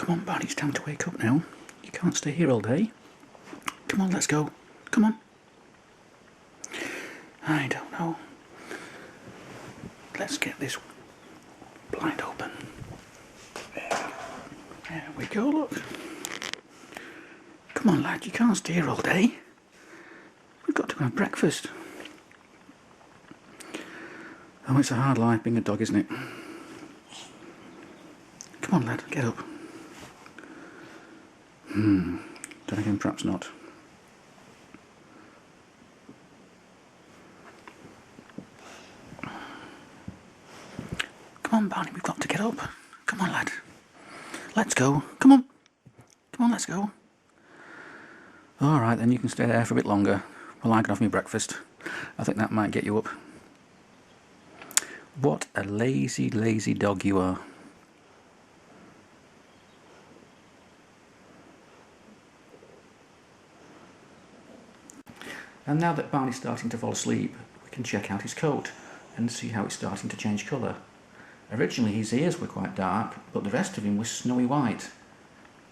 Come on, Barney, it's time to wake up now. You can't stay here all day. Come on, let's go. Come on. I don't know. Let's get this blind open. There we go, look. Come on, lad, you can't stay here all day. We've got to have breakfast. Oh, it's a hard life being a dog, isn't it? Come on, lad, get up. Then again, perhaps not. Come on, Barney, we've got to get up. Come on, lad. Let's go. Come on. Come on, let's go. Alright, then you can stay there for a bit longer while I can have my breakfast. I think that might get you up. What a lazy, lazy dog you are. And now that Barney's starting to fall asleep, we can check out his coat and see how it's starting to change colour. Originally his ears were quite dark, but the rest of him was snowy white,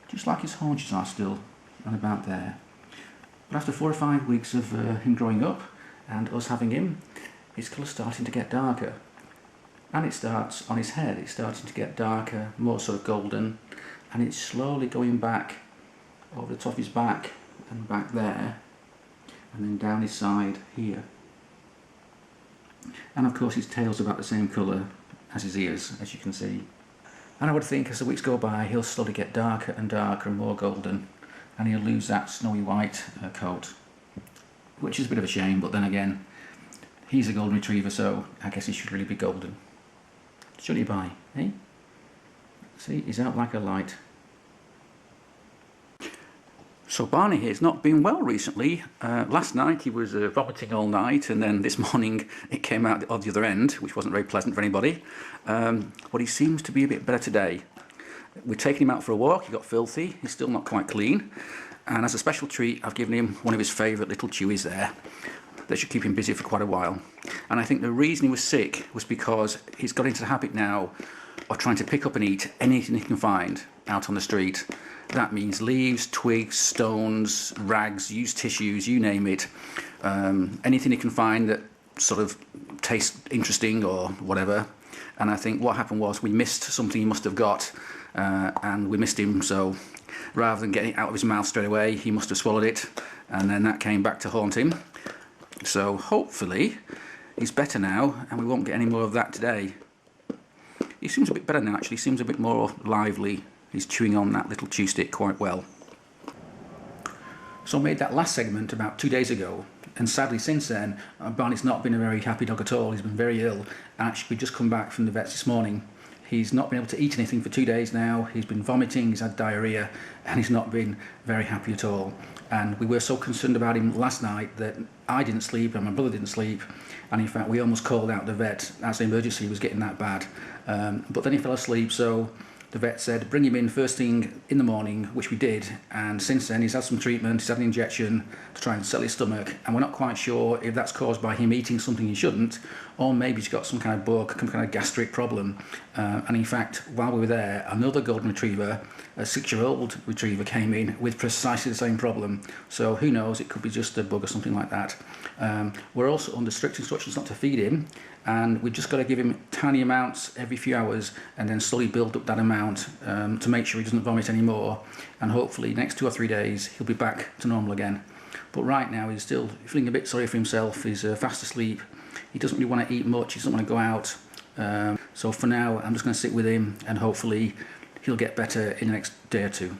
just like his haunches are still, and about there. But after 4 or 5 weeks of him growing up and us having him, his colour's starting to get darker. And it starts on his head, it's starting to get darker, more sort of golden, and it's slowly going back over the top of his back and back there, and then down his side here. And of course his tail's about the same colour as his ears, as you can see. And I would think as the weeks go by he'll slowly get darker and darker and more golden, and he'll lose that snowy white coat, which is a bit of a shame, but then again he's a golden retriever, so I guess he should really be golden. Should he buy, eh? See, he's out like a light. So Barney here's not been well recently. Last night he was vomiting all night, and then this morning it came out the other end, which wasn't very pleasant for anybody. But he seems to be a bit better today. We've taken him out for a walk, he got filthy, he's still not quite clean. And as a special treat I've given him one of his favourite little chewies there. That should keep him busy for quite a while. And I think the reason he was sick was because he's got into the habit now of trying to pick up and eat anything he can find out on the street. That means leaves, twigs, stones, rags, used tissues, you name it. Anything he can find that sort of tastes interesting or whatever. And I think what happened was we missed something he must have got, and we missed him, so rather than getting it out of his mouth straight away, he must have swallowed it, and then that came back to haunt him. So hopefully he's better now and we won't get any more of that today. He seems a bit better now actually, he seems a bit more lively. He's chewing on that little chew stick quite well. So I made that last segment about 2 days ago, and sadly since then Barney's not been a very happy dog at all. He's been very ill, and actually we've just come back from the vets this morning. He's not been able to eat anything for 2 days now. He's been vomiting, he's had diarrhea, and he's not been very happy at all. And we were so concerned about him last night that I didn't sleep and my brother didn't sleep, and in fact we almost called out the vet as an emergency. He was getting that bad, but then he fell asleep, so the vet said bring him in first thing in the morning, which we did, and since then he's had some treatment, he's had an injection to try and settle his stomach, and we're not quite sure if that's caused by him eating something he shouldn't, or maybe he's got some kind of bug, some kind of gastric problem. And in fact, while we were there, another golden retriever, a 6-year-old retriever, came in with precisely the same problem. So who knows, it could be just a bug or something like that. We're also under strict instructions not to feed him, and we've just got to give him tiny amounts every few hours and then slowly build up that amount to make sure he doesn't vomit anymore, and hopefully next 2 or 3 days he'll be back to normal again. But right now he's still feeling a bit sorry for himself. He's fast asleep, he doesn't really want to eat much, he doesn't want to go out, so for now I'm just going to sit with him and hopefully he'll get better in the next day or two.